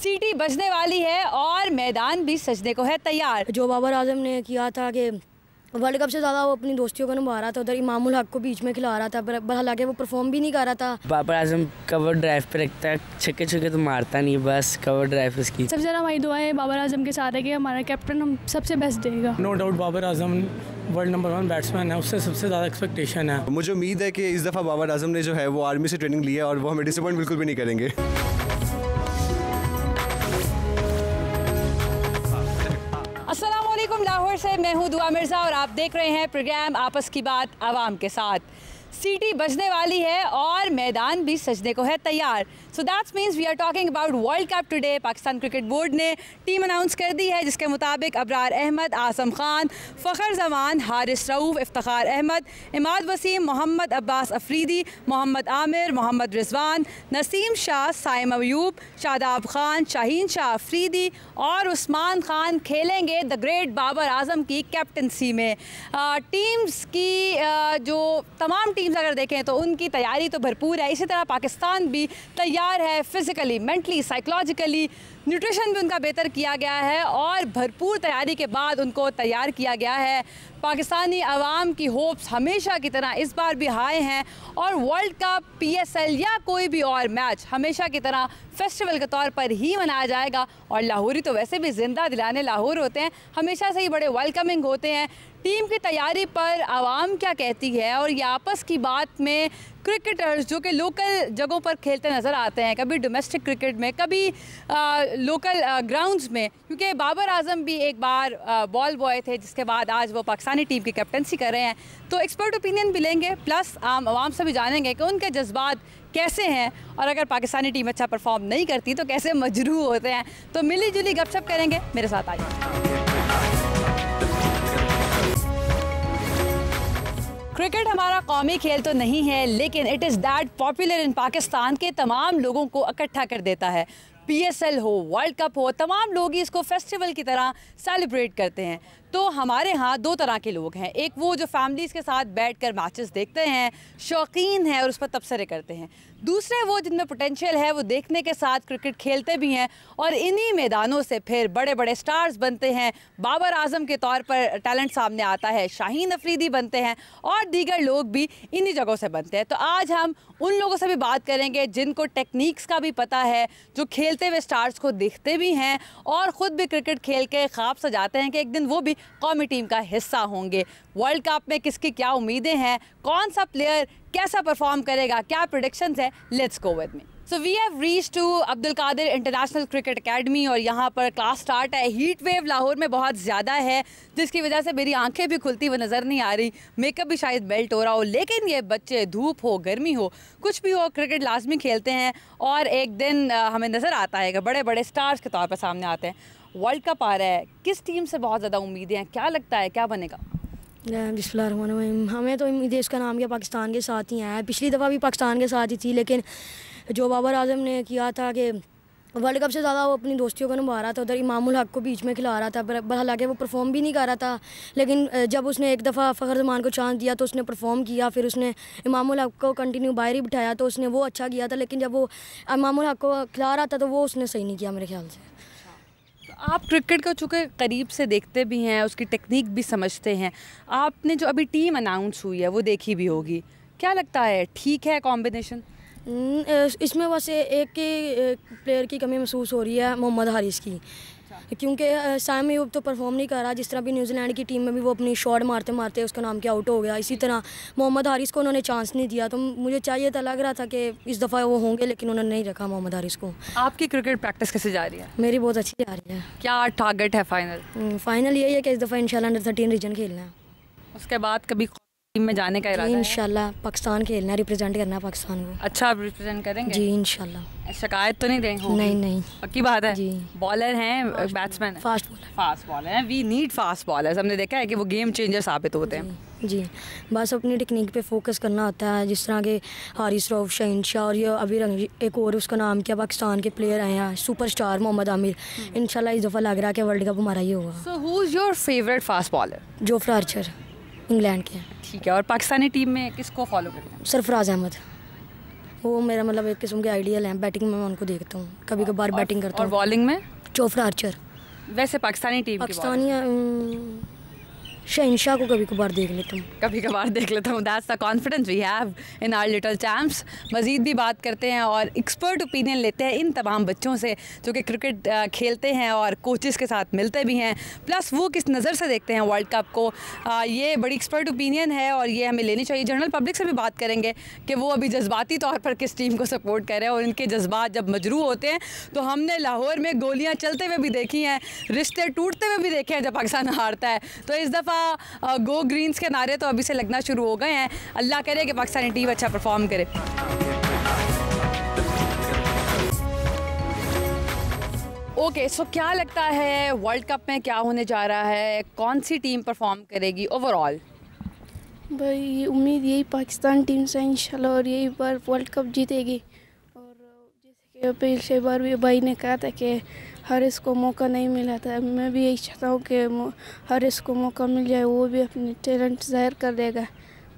सीटी बजने वाली है और मैदान भी सजने को है तैयार। जो बाबर आजम ने किया था कि वर्ल्ड कप से ज़्यादा वो अपनी दोस्तियों को निभा रहा था, उधर इमामुल हक को बीच में खिला रहा था, पर हालांकि वो परफॉर्म भी नहीं कर रहा था। बाबर आजम कवर ड्राइव पे रखता है, छक्के छक्के तो मारता नहीं, बस कवर ड्राइव उसकी। सबसे ज़्यादा हमारी दुआएं बाबर आजम के साथ है कि हमारा कैप्टन हम सबसे बेस्ट देगा। No doubt Babar Azam world number 1 batsman है, उससे सबसे ज़्यादा एक्सपेक्टेशन है। मुझे उम्मीद है कि इस दफ़ा बाबर आजम ने जो है वो आर्मी से ट्रेनिंग ली है और वो हमें डिसअपॉइंट बिल्कुल भी नहीं करेंगे। अस्सलामुअलैकुम, लाहौर से मैं हूँ दुआ मिर्ज़ा और आप देख रहे हैं प्रोग्राम आपस की बात आवाम के साथ। सीटी बजने वाली है और मैदान भी सजने को है तैयार। So that's means we are talking about world cup today. Pakistan cricket board ने टीम अनाउंस कर दी है, जिसके मुताबिक अबरार अहमद, आसम खान, फ़खर जमान, हारिस रऊफ़, इफ्तिखार अहमद, इमाद वसीम, मोहम्मद अब्बास अफरीदी, मोहम्मद आमिर, मोहम्मद रिजवान, नसीम शाह, साइम अयूब, शादाब खान, शाहीन शाह अफरीदी और उस्मान खान खेलेंगे द ग्रेट बाबर आजम की कैप्टनसी में। टीम्स की जो तमाम टीम्स अगर देखें तो उनकी तैयारी तो भरपूर है। इसी तरह पाकिस्तान भी तैयार है, फिज़िकली, मेंटली, साइकोलॉजिकली, न्यूट्रिशन भी उनका बेहतर किया गया है और भरपूर तैयारी के बाद उनको तैयार किया गया है। पाकिस्तानी अवाम की होप्स हमेशा की तरह इस बार भी हाई हैं और वर्ल्ड कप, PSL या कोई भी और मैच हमेशा की तरह फेस्टिवल के तौर पर ही मनाया जाएगा। और लाहौरी तो वैसे भी ज़िंदा दिलाने लाहौर होते हैं, हमेशा से ही बड़े वेलकमिंग होते हैं। टीम की तैयारी पर आवाम क्या कहती है और ये आपस की बात में क्रिकेटर्स जो कि लोकल जगहों पर खेलते नज़र आते हैं, कभी डोमेस्टिक क्रिकेट में, कभी लोकल ग्राउंड्स में, क्योंकि बाबर आजम भी एक बार बॉल बॉय थे जिसके बाद आज वो पाकिस्तानी टीम की कैप्टनसी कर रहे हैं। तो एक्सपर्ट ओपिनियन भी लेंगे, प्लस आम आवाम से भी जानेंगे कि उनके जज्बात कैसे हैं और अगर पाकिस्तानी टीम अच्छा परफॉर्म नहीं करती तो कैसे मजरूह होते हैं। तो मिली जुली गपशप करेंगे, मेरे साथ आइए। क्रिकेट हमारा कौमी खेल तो नहीं है, लेकिन it is that popular in Pakistan के तमाम लोगों को इकट्ठा कर देता है। PSL हो, वर्ल्ड कप हो, तमाम लोग ही इसको फेस्टिवल की तरह सेलिब्रेट करते हैं। तो हमारे यहाँ दो तरह के लोग हैं, एक वो जो फैमिलीज़ के साथ बैठकर मैचेस देखते हैं, शौकीन हैं और उस पर तबसरे करते हैं। दूसरे वो जिनमें पोटेंशियल है, वो देखने के साथ क्रिकेट खेलते भी हैं और इन्हीं मैदानों से फिर बड़े बड़े स्टार्स बनते हैं। बाबर आजम के तौर पर टैलेंट सामने आता है, शाहीन अफरीदी बनते हैं और दीगर लोग भी इन्हीं जगहों से बनते हैं। तो आज हम उन लोगों से भी बात करेंगे जिनको टेक्निक्स का भी पता है, जो खेलते हुए स्टार्स को देखते भी हैं और ख़ुद भी क्रिकेट खेल के ख्वाब सजाते हैं कि एक दिन वो भी कौमी टीम का हिस्सा होंगे। वर्ल्ड कप में किसकी क्या उम्मीदें हैं, कौन सा प्लेयर कैसा परफॉर्म करेगा, क्या प्रेडिक्शंस है, let's go with me. So we have reach to Abdul Qadir international cricket academy और यहाँ पर क्लास स्टार्ट है। हीट वेव लाहौर में बहुत ज़्यादा है, जिसकी वजह से मेरी आंखें भी खुलती हुई नज़र नहीं आ रही, मेकअप भी शायद मेल्ट हो रहा हो, लेकिन ये बच्चे धूप हो, गर्मी हो, कुछ भी हो, क्रिकेट लाजमी खेलते हैं और एक दिन हमें नज़र आता है कि बड़े बड़े स्टार्स के तौर पर सामने आते हैं। वर्ल्ड कप आ रहा है, किस टीम से बहुत ज़्यादा उम्मीदें हैं, क्या लगता है क्या बनेगा? बिस्मिल्लाहिर्रहमानिर्रहीम, हमें तो उम्मीद है इसका नाम क्या पाकिस्तान के साथ ही है। पिछली दफ़ा भी पाकिस्तान के साथ ही थी, लेकिन जो बाबर आजम ने किया था कि वर्ल्ड कप से ज़्यादा वो अपनी दोस्तियों को निभा रहा था, उधर इमामुल हक को बीच में खिला रहा था, पर हालांकि वो परफॉर्म भी नहीं कर रहा था। लेकिन जब उसने एक दफ़ा फ़खर जमान को चांस दिया तो उसने परफॉर्म किया, फिर उसने इमामुल हक को कंटिन्यू बाहर ही बिठाया तो उसने वो अच्छा किया था। लेकिन जब वो इमामुल हक को खिला रहा था तो वो उसने सही नहीं किया मेरे ख्याल से। आप क्रिकेट को चूँकि करीब से देखते भी हैं, उसकी टेक्निक भी समझते हैं, आपने जो अभी टीम अनाउंस हुई है वो देखी भी होगी, क्या लगता है ठीक है कॉम्बिनेशन? इसमें बस एक प्लेयर की कमी महसूस हो रही है, मोहम्मद हारिस की, क्योंकि साइम अयूब तो परफॉर्म नहीं कर रहा। जिस तरह भी न्यूजीलैंड की टीम में भी वो अपनी शॉट मारते मारते उसका नाम क्या आउट हो गया, इसी तरह मोहम्मद हारिस को उन्होंने चांस नहीं दिया। तो मुझे चाहिए था, लग रहा था कि इस दफ़ा वो होंगे, लेकिन उन्होंने नहीं रखा मोहम्मद हारिस को। आपकी क्रिकेट प्रैक्टिस कैसे जा रही है? मेरी बहुत अच्छी जा रही है। क्या टारगेट है फाइनल यही है कि इस दफ़ा इंशाल्लाह अंडर 13 रीजन खेलना है। उसके बाद कभी टीम में जाने का इरादा है? इंशाल्लाह पाकिस्तान खेलना है, रिप्रेजेंट करना है पाकिस्तान को। अच्छा, आप रिप्रेजेंट करेंगे? जी इंशाल्लाह। शिकायत तो नहीं देंगे? नहीं पक्की बात है जी। बॉलर हैं, बैट्समैन, फास्ट बॉलर हैं, वी नीड फास्ट बॉलर्स। हमने देखा है कि वो गेम चेंजर साबित होते हैं। जी, बस अपनी टेक्निक पे फोकस करना होता है, जिस तरह के हारिस रऊफ, शाहीन शाह और ये अभी एक और उसका नाम क्या पाकिस्तान के प्लेयर आए हैं, सुपरस्टार मोहम्मद आमिर। इंशाल्लाह इस दफ़ा लग रहा है कि वर्ल्ड कप हमारा ही होगा। So who is your favourite fast bowler? Jofra Archer, England के। ठीक है, और पाकिस्तानी टीम में किसको फॉलो करते हैं? सरफराज अहमद, वो मेरा मतलब एक किस्म के आइडियल हैं। बैटिंग में मैं उनको देखता हूँ, कभी कभार बैटिंग करता और हूँ। बॉलिंग में चोपड़ा आर्चर। वैसे पाकिस्तानी टीम की पाकिस्तानी शहनशाह को कभी कभार देख लेता हूँ। कभी कभार देख लेता हूँ। That's the confidence we have in our little champs. मज़ीद भी बात करते हैं और एक्सपर्ट ओपिनियन लेते हैं इन तमाम बच्चों से जो कि क्रिकेट खेलते हैं और कोचेज़ के साथ मिलते भी हैं, प्लस वो किस नज़र से देखते हैं वर्ल्ड कप को। ये बड़ी एक्सपर्ट ओपिनियन है और ये हमें लेनी चाहिए। जनरल पब्लिक से भी बात करेंगे कि वो अभी जज्बाती तौर पर किस टीम को सपोर्ट कर रहे हैं और इनके जज्बात जब मजरू होते हैं तो हमने लाहौर में गोलियाँ चलते हुए भी देखी हैं, रिश्ते टूटते हुए भी देखे हैं जब पाकिस्तान हारता है। तो इस दफ़ा गो ग्रीन्स के नारे तो अभी से लगना शुरू हो गए हैं। अल्लाह करे कि पाकिस्तानी टीम अच्छा परफॉर्म करे। ओके, सो क्या लगता है वर्ल्ड कप में क्या होने जा रहा है, कौन सी टीम परफॉर्म करेगी ओवरऑल? भाई उम्मीद यही पाकिस्तान टीम से इंशाल्लाह और यही बार वर्ल्ड कप जीतेगी। और जैसे कि पिछले बार भी भाई ने कहा था कि हारिस को मौका नहीं मिला था, मैं भी यही चाहता हूँ कि हारिस को मौका मिल जाए, वो भी अपने टैलेंट ज़ाहिर कर देगा।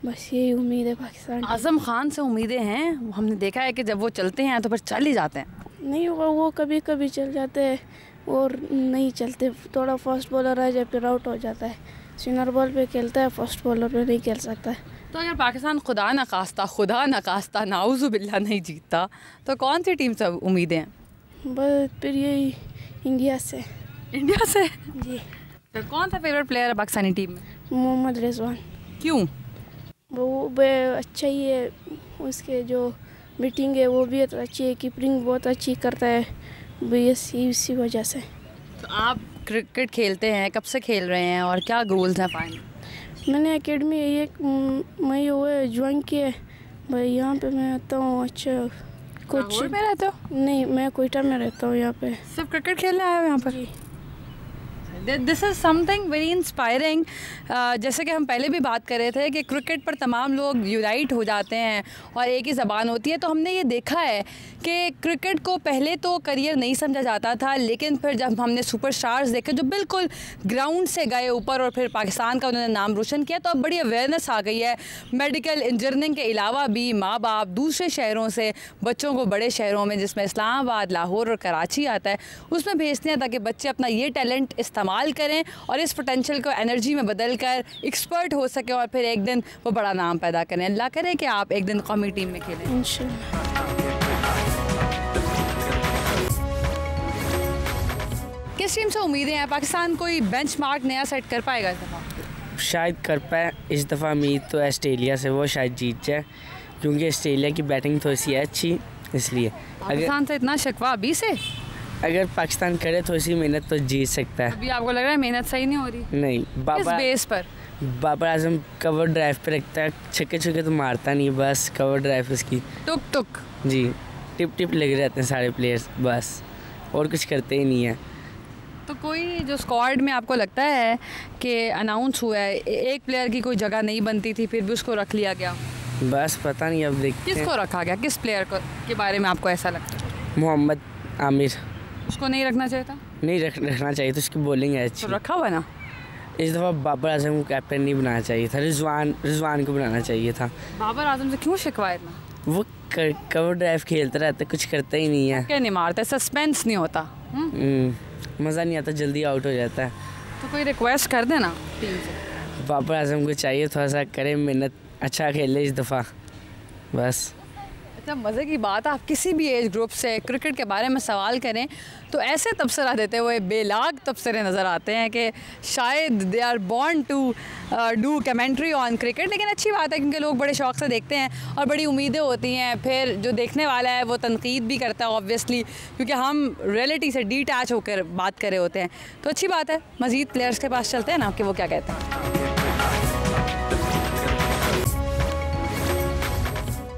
बस यही उम्मीद है पाकिस्तान। आज़म खान से उम्मीदें हैं, हमने देखा है कि जब वो चलते हैं तो फिर चल ही जाते हैं। नहीं होगा, वो कभी कभी चल जाते हैं और नहीं चलते, थोड़ा फास्ट बॉलर आ जाए फिर आउट हो जाता है। स्पिनर बॉल पे खेलता है, फास्ट बॉलर पे नहीं खेल सकता है। तो अगर पाकिस्तान खुदा न खास्ता नाउज़ु बिल्लाह नहीं जीतता तो कौन सी टीम से उम्मीदें हैं? बस फिर यही इंडिया से। इंडिया से? जी। तो कौन सा फेवरेट प्लेयर है पाकिस्तानी टीम में? मोहम्मद रिजवान। क्यों? वो अच्छा ही है, उसके जो बैटिंग है वो भी अच्छी है, कीपिंग बहुत अच्छी करता है, बस इसी वजह से। तो आप क्रिकेट खेलते हैं, कब से खेल रहे हैं और क्या गोल्स हैं फाइनल? मैंने एकेडमी एक मई हुए ज्वाइन किया भाई। यहाँ पे मैं आता हूँ। अच्छा कुछ में रहते हो? नहीं, मैं कोयटा में रहता हूँ। यहाँ पे सिर्फ क्रिकेट खेलने आए हो यहाँ पर? This is something very inspiring. जैसे कि हम पहले भी बात कर रहे थे कि क्रिकेट पर तमाम लोग यूनाइट हो जाते हैं और एक ही ज़बान होती है। तो हमने ये देखा है कि क्रिकेट को पहले तो करियर नहीं समझा जाता था, लेकिन फिर जब हमने सुपरस्टार्स देखे जो बिल्कुल ग्राउंड से गए ऊपर और फिर पाकिस्तान का उन्होंने नाम रोशन किया, तो अब बड़ी अवेयरनेस आ गई है। मेडिकल इंजीनियरिंग के अलावा भी माँ बाप दूसरे शहरों से बच्चों को बड़े शहरों में, जिसमें इस्लामाबाद, लाहौर और कराची आता है, उसमें भेजते हैं ताकि बच्चे अपना ये टैलेंट इस्तेमाल करें और इस पोटेंशियल को एनर्जी में बदल कर एक्सपर्ट हो सके और फिर एक दिन वो बड़ा नाम पैदा करें। अल्लाह करे कि आप एक दिन कौमी टीम में खेलें इंशाल्लाह। किस टीम से उम्मीदें हैं? पाकिस्तान कोई बेंचमार्क नया सेट कर पाएगा इस दफ़ा? शायद कर पाए इस दफ़ा। उम्मीद तो ऑस्ट्रेलिया से, वो शायद जीत जाए क्योंकि ऑस्ट्रेलिया की बैटिंग थोड़ी सी है अच्छी, इसलिए पाकिस्तान से इतना शिकवा अभी से? अगर पाकिस्तान करे थोड़ी सी मेहनत तो जीत सकता है। अभी आपको लग रहा है मेहनत सही नहीं हो रही? नहीं, किस बेस पर? बाबर आजम कवर ड्राइव पे रखता है, छक्के छक्के तो मारता नहीं, बस कवर ड्राइव उसकी टुक टुक। जी, टिप टिप लगे रहते हैं सारे प्लेयर्स, बस और कुछ करते ही नहीं है। तो कोई जो स्क्वाड में आपको लगता है कि अनाउंस हुआ है, एक प्लेयर की कोई जगह नहीं बनती थी फिर भी उसको रख लिया गया? बस पता नहीं, अब देखते हैं। किसको रखा गया? किस प्लेयर को के बारे में आपको ऐसा लगता है? मोहम्मद आमिर। उसको नहीं रखना चाहिए था? नहीं रखना चाहिए था, उसकी बॉलिंग है अच्छी। तो रखा हुआ ना। इस दफ़ा बाबर आजम को कैप्टन नहीं बनाना चाहिए था, रिजवान को बनाना चाहिए था। बाबर आजम से क्यों शिकवा इतना? वो कवर ड्राइव खेलता रहता, कुछ करता ही नहीं है। क्या नहीं मारता, सस्पेंस नहीं होता? मज़ा नहीं आता, जल्दी आउट हो जाता है। तो कोई रिक्वेस्ट कर देना टीम से। बाबर आजम को चाहिए थोड़ा सा करे मेहनत, अच्छा खेले इस दफ़ा, बस। अच्छा, मज़े की बात, आप किसी भी एज ग्रुप से क्रिकेट के बारे में सवाल करें तो ऐसे तबसरा देते हुए बेलाग तबसरे नज़र आते हैं कि शायद they are born to do commentary on cricket. लेकिन अच्छी बात है क्योंकि लोग बड़े शौक से देखते हैं और बड़ी उम्मीदें होती हैं। फिर जो देखने वाला है वो तनकीद भी करता है ऑब्वियसली, क्योंकि हम रियलिटी से डिटैच होकर बात कर रहे होते हैं। तो अच्छी बात है, मज़ीद प्लेयर्स के पास चलते हैं ना कि वो क्या कहते हैं।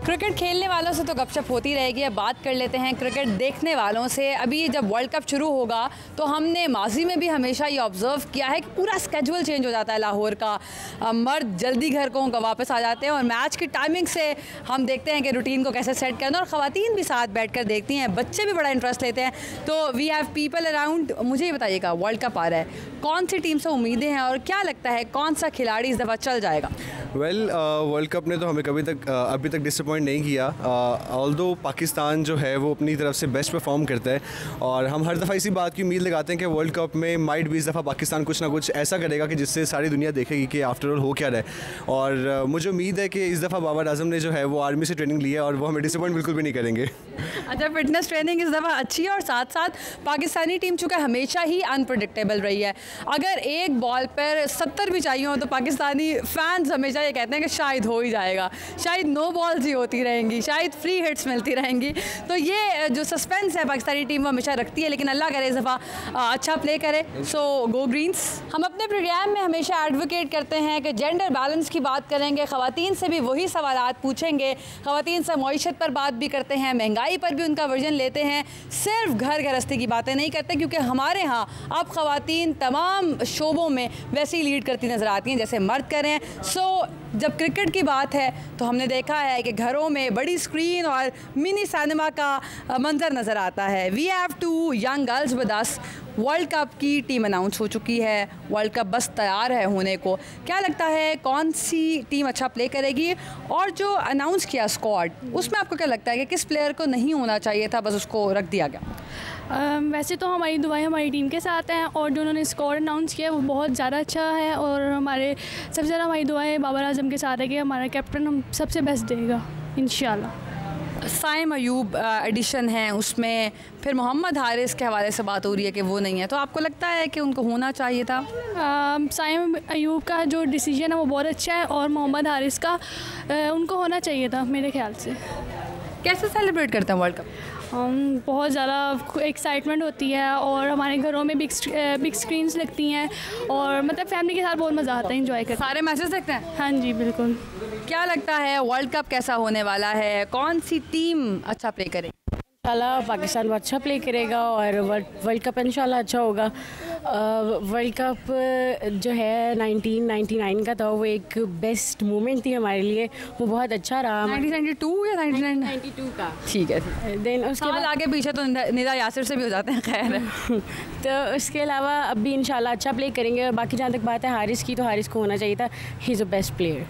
क्रिकेट खेलने वालों से तो गपशप होती रहेगी, अब बात कर लेते हैं क्रिकेट देखने वालों से। अभी जब वर्ल्ड कप शुरू होगा तो हमने माजी में भी हमेशा ये ऑब्ज़र्व किया है कि पूरा स्केजुअल चेंज हो जाता है लाहौर का। मर्द जल्दी घर को वापस आ जाते हैं और मैच की टाइमिंग से हम देखते हैं कि रूटीन को कैसे सेट करना, और ख़वातीन भी साथ बैठ कर देखती हैं, बच्चे भी बड़ा इंटरेस्ट लेते हैं। तो वी हैव पीपल अराउंड। मुझे ये बताइएगा, वर्ल्ड कप आ रहा है, कौन सी टीम से उम्मीदें हैं और क्या लगता है कौन सा खिलाड़ी इस दफ़ा चल जाएगा? वर्ल्ड कप ने तो हमें अभी तक डिसअपॉइंट डिसअपॉइंट नहीं किया। ऑल्दो पाकिस्तान जो है वो अपनी तरफ से बेस्ट परफॉर्म करता है और हम हर दफ़ा इसी बात की उम्मीद लगाते हैं कि वर्ल्ड कप में माइट भी इस दफ़ा पाकिस्तान कुछ ना कुछ ऐसा करेगा कि जिससे सारी दुनिया देखेगी कि आफ्टर ऑल हो क्या रहा है। और मुझे उम्मीद है कि इस दफ़ा बाबर आजम ने जो है वो आर्मी से ट्रेनिंग ली है और वो हमें डिसअपॉइंट बिल्कुल भी नहीं करेंगे। अच्छा, फिटनेस ट्रेनिंग इस दफ़ा अच्छी है और साथ साथ पाकिस्तानी टीम चूँकि हमेशा ही अनप्रडिक्टेबल रही है, अगर एक बॉल पर 70 भी चाहिए हो तो पाकिस्तानी फैंस हमेशा ये कहते हैं कि शायद हो ही जाएगा, शायद नो बॉल्स ही होती रहेंगी, शायद फ्री हिट्स मिलती रहेंगी। तो ये जो सस्पेंस है पाकिस्तानी टीम वो हमेशा रखती है, लेकिन अल्लाह करे इस दफ़ा अच्छा प्ले करे। सो गो ग्रीन्स। हम अपने प्रोग्राम में हमेशा एडवोकेट करते हैं कि जेंडर बैलेंस की बात करेंगे, ख़वातीन से भी वही सवालात पूछेंगे, ख़वातीन से मईशत पर बात भी करते हैं, महंगाई पर भी उनका वर्जन लेते हैं, सिर्फ घर गृहस्थी की बातें नहीं करते, क्योंकि हमारे यहाँ अब ख़वातीन तमाम शोबों में वैसे ही लीड करती नज़र आती हैं जैसे मर्द करें। सो जब क्रिकेट की बात है तो हमने देखा है कि घरों में बड़ी स्क्रीन और मिनी सिनेमा का मंजर नज़र आता है। We have two young girls with us. World cup की टीम अनाउंस हो चुकी है, वर्ल्ड कप बस तैयार है होने को। क्या लगता है कौन सी टीम अच्छा प्ले करेगी? और जो अनाउंस किया स्क्वाड, उसमें आपको क्या लगता है कि किस प्लेयर को नहीं होना चाहिए था, बस उसको रख दिया गया? वैसे तो हमारी दुआएं हमारी टीम के साथ हैं और जो उन्होंने स्कोर अनाउंस किया वो बहुत ज़्यादा अच्छा है और हमारे सबसे ज़्यादा हमारी दुआएं बाबर आजम के साथ है कि हमारा कैप्टन हम सबसे बेस्ट देगा इंशाल्लाह। साइम अयूब एडिशन है, उसमें फिर मोहम्मद हारिस के हवाले से बात हो रही है कि वो नहीं है, तो आपको लगता है कि उनको होना चाहिए था? साइम अयूब का जो डिसीजन है वो बहुत अच्छा है और मोहम्मद हारिस का उनको होना चाहिए था मेरे ख्याल से। कैसे सेलिब्रेट करते हैं वर्ल्ड कप? बहुत ज़्यादा एक्साइटमेंट होती है और हमारे घरों में बिग स्क्रीन्स लगती हैं और मतलब फैमिली के साथ बहुत मज़ा आता है, इंजॉय करते हैं। सारे मैचेस देखते हैं? हाँ जी बिल्कुल। क्या लगता है वर्ल्ड कप कैसा होने वाला है? कौन सी टीम अच्छा प्ले करेगी? इंशाल्लाह पाकिस्तान बहुत अच्छा प्ले करेगा और वर्ल्ड कप इंशाल्लाह अच्छा होगा। वर्ल्ड कप जो है 1999 का था, वो एक बेस्ट मोमेंट थी हमारे लिए, वो बहुत अच्छा रहा। 1992 या 1992 का? ठीक है। देन उसके बाद आगे पीछे तो निदा यासिर से भी हो जाते हैं, खैर। तो उसके अलावा अब भी इंशाल्लाह अच्छा प्ले करेंगे। और बाकी जहाँ तक बात है हारिस की, तो हारिस को होना चाहिए था, he is a best player.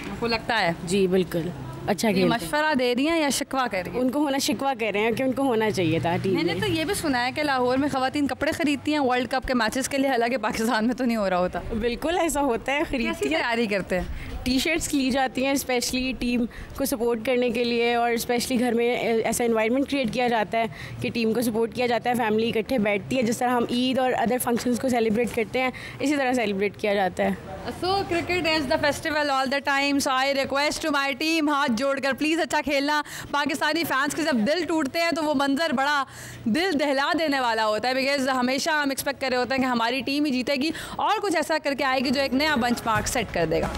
आपको लगता है? जी बिल्कुल, अच्छा खेल। मशवरा दे रही हैं या शिकवा कर रही हैं? उनको होना शिकवा कह रहे हैं कि उनको होना चाहिए था टीम में। मैंने तो ये भी सुना है कि लाहौर में ख़वातीन कपड़े खरीदती हैं वर्ल्ड कप के मैचेस के लिए, हालांकि पाकिस्तान में तो नहीं हो रहा होता। बिल्कुल ऐसा होता है, खरीदती है, तैयारी करते हैं। टी शर्ट्स ली जाती हैं स्पेशली टीम को सपोर्ट करने के लिए और स्पेशली घर में ऐसा इन्वायरमेंट क्रिएट किया जाता है कि टीम को सपोर्ट किया जाता है, फैमिली इकट्ठे बैठती है, जिस तरह हम ईद और अदर फंक्शंस को सेलिब्रेट करते हैं इसी तरह सेलिब्रेट किया जाता है। So cricket is the festival all the time. So I request to my team, हाथ जोड़कर प्लीज़ अच्छा खेलना। पाकिस्तानी फैंस के जब दिल टूटते हैं तो वो मंजर बड़ा दिल दहला देने वाला होता है, बिकॉज हमेशा हम एक्सपेक्ट कर रहे होते हैं कि हमारी टीम ही जीतेगी और कुछ ऐसा करके आएगी जो एक नया बेंचमार्क सेट कर देगा।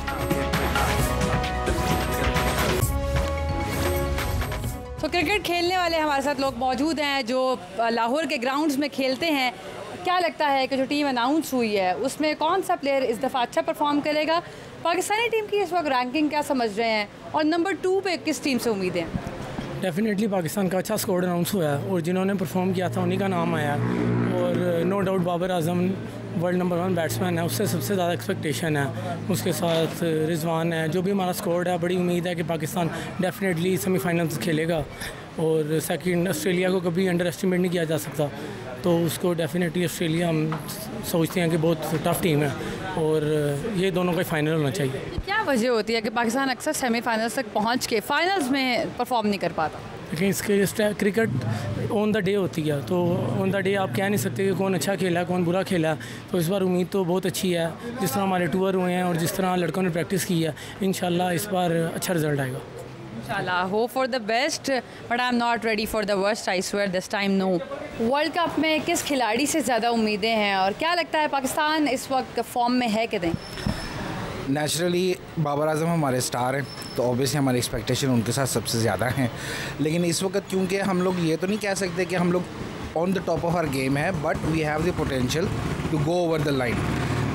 तो क्रिकेट खेलने वाले हमारे साथ लोग मौजूद हैं जो लाहौर के ग्राउंड्स में खेलते हैं। क्या लगता है कि जो टीम अनाउंस हुई है उसमें कौन सा प्लेयर इस दफ़ा अच्छा परफॉर्म करेगा? पाकिस्तानी टीम की इस वक्त रैंकिंग क्या समझ रहे हैं और नंबर 2 पे किस टीम से उम्मीदें हैं? डेफिनेटली पाकिस्तान का अच्छा स्कोर अनाउंस हुआ है और जिन्होंने परफॉर्म किया था उन्हीं का नाम आया और no doubt Babar Azam world number 1 batsman है, उससे सबसे ज़्यादा एक्सपेक्टेशन है। उसके साथ रिजवान है, जो भी हमारा स्कोर है, बड़ी उम्मीद है कि पाकिस्तान डेफिनेटली सेमीफाइनल्स खेलेगा और सेकंड ऑस्ट्रेलिया को कभी अंडर एस्टिमेट नहीं किया जा सकता, तो उसको डेफिनेटली ऑस्ट्रेलिया हम सोचते हैं कि बहुत टफ टीम है और ये दोनों का फाइनल होना चाहिए। क्या वजह होती है कि पाकिस्तान अक्सर सेमीफाइनल्स तक पहुंच के फाइनल्स में परफॉर्म नहीं कर पाता? लेकिन इसके क्रिकेट ऑन द डे होती है, तो ऑन द डे आप कह नहीं सकते कि कौन अच्छा खेला कौन बुरा खेला। तो इस बार उम्मीद तो बहुत अच्छी है, जिस तरह हमारे टूर हुए हैं और जिस तरह लड़कों ने प्रैक्टिस की है, इंशाल्लाह इस बार अच्छा रिजल्ट आएगा। इंशाल्लाह, hope for the best but I am not ready for the worst, I swear this time no. World cup में किस खिलाड़ी से ज़्यादा उम्मीदें हैं और क्या लगता है पाकिस्तान इस वक्त फॉर्म में है कि नहीं? नेचुरली बाबर आजम हमारे स्टार हैं, तो ऑब्वियसली हमारी एक्सपेक्टेशन उनके साथ सबसे ज़्यादा हैं, लेकिन इस वक्त क्योंकि हम लोग ये तो नहीं कह सकते कि हम लोग on the top of our game है, but we have the potential to go over the line.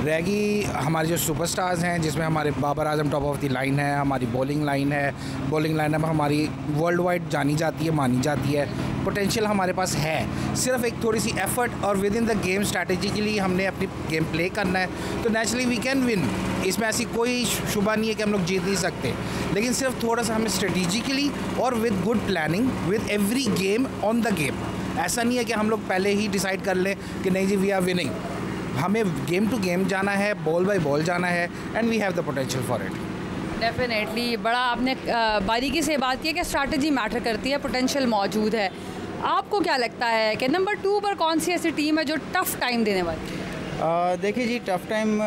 रहेगी हमारे जो सुपरस्टार्स हैं, जिसमें हमारे Babar Azam top of the line है, हमारी बॉलिंग लाइन है, बॉलिंग लाइन अब हमारी वर्ल्ड वाइड जानी जाती है, मानी जाती है। पोटेंशियल हमारे पास है, सिर्फ एक थोड़ी सी एफर्ट और with in the game strategically हमने अपनी गेम प्ले करना है तो नेचुरली वी कैन विन। इसमें ऐसी कोई शुबा नहीं है कि हम लोग जीत नहीं सकते, लेकिन सिर्फ थोड़ा सा हमें स्ट्रेटेजिकली और with good planning with every game on the game. ऐसा नहीं है कि हम लोग पहले ही डिसाइड कर लें कि नहीं जी वी आर विनिंग, हमें गेम टू गेम जाना है, बॉल बाय बॉल जाना है and we have the potential for it. Definitely बड़ा आपने बारीकी से बात की है कि स्ट्रैटेजी मैटर करती है, पोटेंशियल मौजूद है। आपको क्या लगता है कि नंबर 2 पर कौन सी ऐसी टीम है जो टफ़ टाइम देने वाली है? देखिए जी, टफ़ टाइम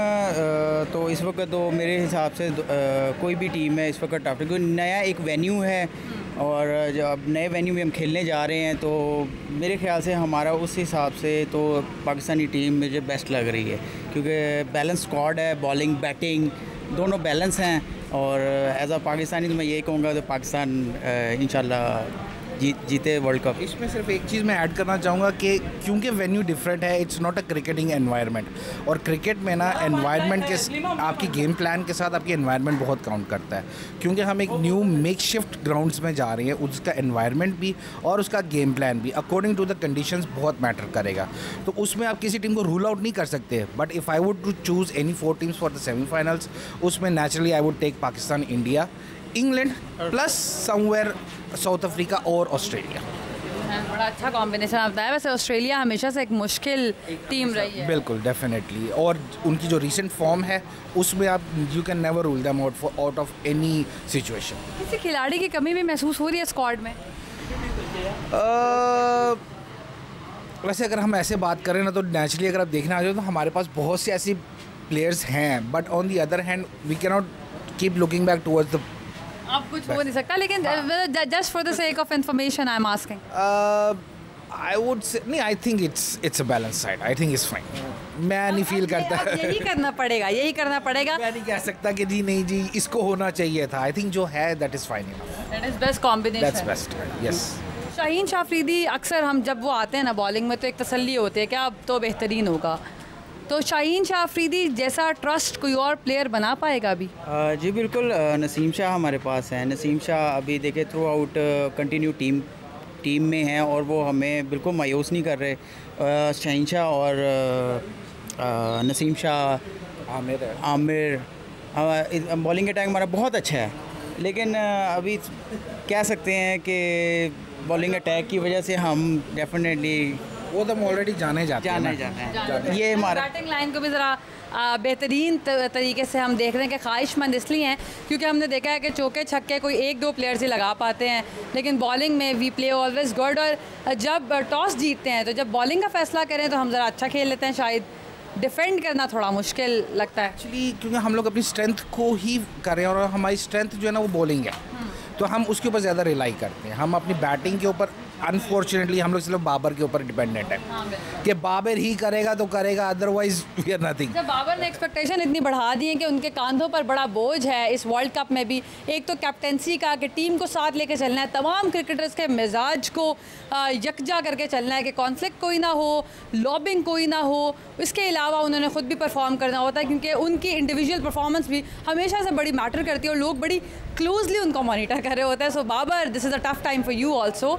तो इस वक्त तो मेरे हिसाब से कोई भी टीम है इस वक्त टफ़, क्योंकि नया एक वेन्यू है और जब नए वेन्यू में हम खेलने जा रहे हैं तो मेरे ख्याल से हमारा उस हिसाब से तो पाकिस्तानी टीम मुझे बेस्ट लग रही है, क्योंकि बैलेंस स्क्वाड है, बॉलिंग बैटिंग दोनों बैलेंस हैं और एज अ पाकिस्तानी तो मैं यही कहूँगा तो पाकिस्तान इंशाल्लाह जीते वर्ल्ड कप। इसमें सिर्फ एक चीज़ मैं ऐड करना चाहूँगा कि क्योंकि वेन्यू डिफरेंट है, it's not a cricketing environment, और क्रिकेट में ना एनवायरनमेंट के आपकी गेम प्लान के साथ आपकी एनवायरनमेंट बहुत काउंट करता है, क्योंकि हम एक न्यू मेकशिफ्ट ग्राउंड्स में जा रहे हैं, उसका एनवायरनमेंट भी और उसका गेम प्लान भी अकॉर्डिंग टू द कंडीशंस बहुत मैटर करेगा। तो उसमें आप किसी टीम को रूल आउट नहीं कर सकते, but if I would to choose any 4 teams for the semifinals, उसमें naturally I would take Pakistan, India, England plus somewhere South Africa और ऑस्ट्रेलिया। बड़ा अच्छा कॉम्बिनेशन आप बताया। वैसे ऑस्ट्रेलिया हमेशा से एक मुश्किल टीम रही है। बिल्कुल, डेफिनेटली, और उनकी जो रीसेंट फॉर्म है उसमें आप you can never rule them out of any situation. किसी खिलाड़ी की कमी भी महसूस हो रही है स्क्वाड में? वैसे अगर हम ऐसे बात करें ना तो नेचुरली अगर आप देखने आ जाओ तो हमारे पास बहुत से ऐसी प्लेयर्स हैं, but on the other hand we can not keep looking back towards the. आप कुछ हो नहीं सकता, लेकिन just for the sake of information I am asking. I would say नहीं, I think it's a balance side, I think it's fine. मैं नहीं feel करता यही करना पड़ेगा, यही करना पड़ेगा। मैं नहीं कह सकता कि जी नहीं जी इसको होना चाहिए था। आई थिंक जो है that is fine enough, that is best combination, that's best, yes. Shaheen Shah Afridi अक्सर हम जब वो आते हैं ना बॉलिंग में तो एक तसल्ली होती है कि अब तो बेहतरीन होगा, तो शाहीन शाह अफरीदी जैसा ट्रस्ट कोई और प्लेयर बना पाएगा अभी? जी बिल्कुल, नसीम शाह हमारे पास हैं। नसीम शाह अभी देखे थ्रू आउट कंटिन्यू टीम में हैं और वो हमें बिल्कुल मायूस नहीं कर रहे। शाहीन शाह और नसीम शाह, आमिर बॉलिंग अटैक हमारा बहुत अच्छा है, लेकिन अभी कह सकते हैं कि बॉलिंग अटैक की वजह से हम डेफिनेटली वो तो हम ऑलरेडी जाने जाते हैं। ये हमारा बैटिंग लाइन को भी ज़रा बेहतरीन तरीके से हम देख रहे हैं कि ख्वाहिशमंद इसलिए हैं क्योंकि हमने देखा है कि चौके छक्के कोई 1-2 प्लेयर्स ही लगा पाते हैं, लेकिन बॉलिंग में वी प्ले ऑलवेज गुड, और जब टॉस जीतते हैं तो जब बॉलिंग का फैसला करें तो हम ज़रा अच्छा खेल लेते हैं। शायद डिफेंड करना थोड़ा मुश्किल लगता है एक्चुअली, क्योंकि हम लोग अपनी स्ट्रेंथ को ही कर रहे हैं और हमारी स्ट्रेंथ जो है ना वो बॉलिंग है, तो हम उसके ऊपर ज़्यादा रिलाई करते हैं। हम अपनी बैटिंग के ऊपर अनफॉर्चुनेटली हम लोग सिर्फ बाबर के ऊपर डिपेंडेंट है कि बाबर ही करेगा तो करेगा, अदरवाइज वी आर नथिंग। जब बाबर ने एक्सपेक्टेशन इतनी बढ़ा दी है कि उनके कांधों पर बड़ा बोझ है इस वर्ल्ड कप में भी, एक तो कैप्टेंसी का कि टीम को साथ लेके चलना है, तमाम क्रिकेटर्स के मिजाज को यकजा करके चलना है कि कॉन्फ्लिक्ट कोई ना हो, लॉबिंग कोई ना हो, इसके अलावा उन्होंने ख़ुद भी परफॉर्म करना होता है क्योंकि उनकी इंडिविजुअल परफॉर्मेंस भी हमेशा से बड़ी मैटर करती है और लोग बड़ी क्लोजली उनको मॉनिटर कर रहे होते हैं। So Babar, this is a tough time for you also.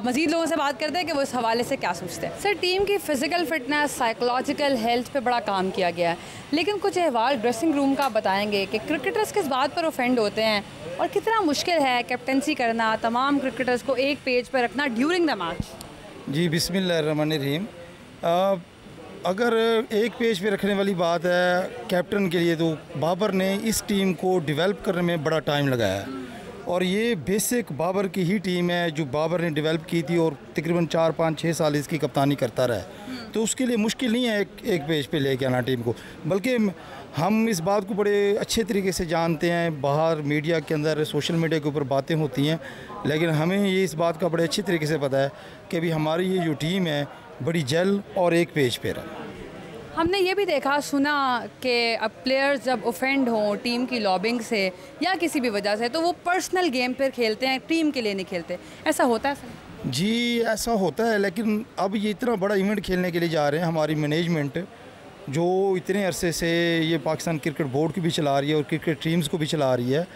मज़ीद लोगों से बात करते हैं कि वो इस हवाले से क्या सोचते हैं। सर, टीम की फ़िज़िकल फिटनेस, साइकोलॉजिकल हेल्थ पे बड़ा काम किया गया है, लेकिन कुछ अहवाल ड्रेसिंग रूम का बताएंगे कि क्रिकेटर्स किस बात पर ऑफेंड होते हैं और कितना मुश्किल है कैप्टेंसी करना, तमाम क्रिकेटर्स को एक पेज पर रखना ड्यूरिंग द मैच? जी बिस्मिल्लाहिर्रहमानिर्रहीम। अगर एक पेज पे रखने वाली बात है कैप्टन के लिए, तो बाबर ने इस टीम को डेवलप करने में बड़ा टाइम लगाया और ये बेसिक बाबर की ही टीम है जो बाबर ने डेवलप की थी और तकरीबन 4, 5, 6 साल इसकी कप्तानी करता रहा। तो उसके लिए मुश्किल नहीं है एक पेज पे लेके आना टीम को, बल्कि हम इस बात को बड़े अच्छे तरीके से जानते हैं। बाहर मीडिया के अंदर, सोशल मीडिया के ऊपर बातें होती हैं, लेकिन हमें ये इस बात का बड़े अच्छे तरीके से पता है कि अभी हमारी ये जो टीम है बड़ी जल और एक पेज पे रहा। हमने ये भी देखा सुना कि अब प्लेयर्स जब ऑफेंड हों टीम की लॉबिंग से या किसी भी वजह से, तो वो पर्सनल गेम पर खेलते हैं, टीम के लिए नहीं खेलते। ऐसा होता है सर? जी ऐसा होता है, लेकिन अब ये इतना बड़ा इवेंट खेलने के लिए जा रहे हैं, हमारी मैनेजमेंट जो इतने अरसे से ये पाकिस्तान क्रिकेट बोर्ड की भी चला रही है और क्रिकेट टीम्स को भी चला रही है,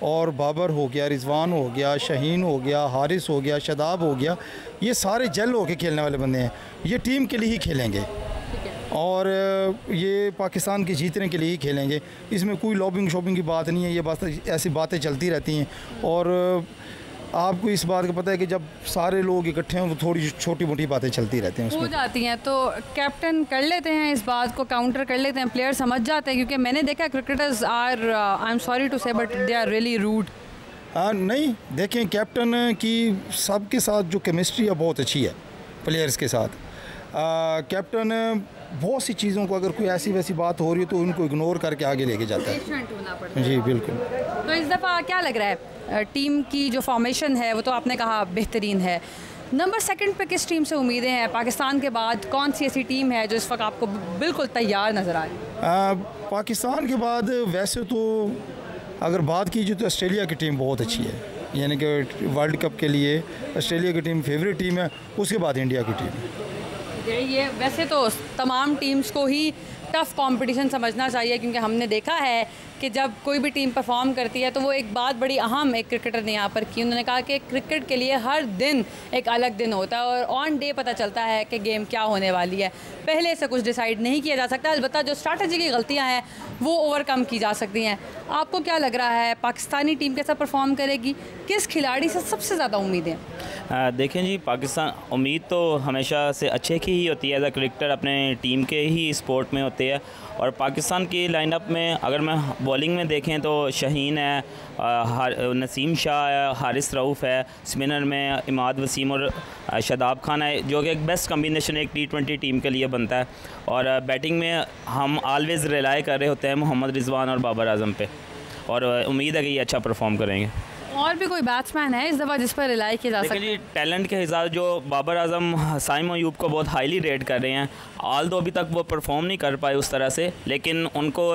और बाबर हो गया, रिजवान हो गया, शहीन हो गया, हारिस हो गया, शदाब हो गया, ये सारे जल होके खेलने वाले बंदे हैं। ये टीम के लिए ही खेलेंगे और ये पाकिस्तान के जीतने के लिए ही खेलेंगे। इसमें कोई लॉबिंग शॉपिंग की बात नहीं है, ये बात ऐसी बातें चलती रहती हैं। और आपको इस बात का पता है कि जब सारे लोग इकट्ठे हैं वो थोड़ी छोटी मोटी बातें चलती रहती हैं, हो जाती हैं। तो कैप्टन कर लेते हैं इस बात को, काउंटर कर लेते हैं, प्लेयर समझ जाते हैं, क्योंकि मैंने देखा cricketers are, I am sorry to say, but they are really rude. नहीं, देखें कैप्टन की सबके साथ जो केमिस्ट्री है बहुत अच्छी है प्लेयर्स के साथ। कैप्टन बहुत सी चीज़ों को, अगर कोई ऐसी वैसी बात हो रही है तो उनको इग्नोर करके आगे लेके जाता है। जी बिल्कुल। तो इस दफ़ा क्या लग रहा है, टीम की जो फॉर्मेशन है वो तो आपने कहा बेहतरीन है, नंबर 2 पे किस टीम से उम्मीदें हैं? पाकिस्तान के बाद कौन सी ऐसी टीम है जो इस वक्त आपको बिल्कुल तैयार नज़र आ रही है? पाकिस्तान के बाद वैसे तो अगर बात कीजिए तो ऑस्ट्रेलिया की टीम बहुत अच्छी है, यानी कि वर्ल्ड कप के लिए ऑस्ट्रेलिया की टीम फेवरेट टीम है, उसके बाद इंडिया की टीम। ये वैसे तो तमाम टीम्स को ही टफ़ कंपटीशन समझना चाहिए, क्योंकि हमने देखा है कि जब कोई भी टीम परफॉर्म करती है तो वो एक बात बड़ी अहम एक क्रिकेटर ने यहाँ पर की, उन्होंने कहा कि क्रिकेट के लिए हर दिन एक अलग दिन होता है और ऑन डे पता चलता है कि गेम क्या होने वाली है। पहले से कुछ डिसाइड नहीं किया जा सकता, अलबत्ता जो स्ट्रैटेजी की गलतियाँ हैं वो ओवरकम की जा सकती हैं। आपको क्या लग रहा है पाकिस्तानी टीम कैसा परफॉर्म करेगी? किस खिलाड़ी से सबसे ज़्यादा उम्मीदें? देखें जी, पाकिस्तान उम्मीद तो हमेशा से अच्छे की ही होती है, एज अ क्रिकेटर अपने टीम के ही स्पोर्ट में होती है। और पाकिस्तान की लाइनअप में अगर मैं बॉलिंग में देखें तो शहीन है, नसीम शाह है, हारिस रऊफ़ है, स्पिनर में इमाद वसीम और शदाब खान है, जो कि एक बेस्ट कम्बिनेशन एक T20 टीम के लिए बनता है। और बैटिंग में हम ऑलवेज़ रिलाई कर रहे होते हैं मोहम्मद रिजवान और बाबर आजम पे, और उम्मीद है कि ये अच्छा परफॉर्म करेंगे। और भी कोई बैट्समैन है इस दफ़ा जिस पर रिलाई किया जा सकता है? टैलेंट के हिसाब जो बाबर आजम साइम अयूब को बहुत हाईली रेट कर रहे हैं, ऑल दो अभी तक वो परफॉर्म नहीं कर पाए उस तरह से, लेकिन उनको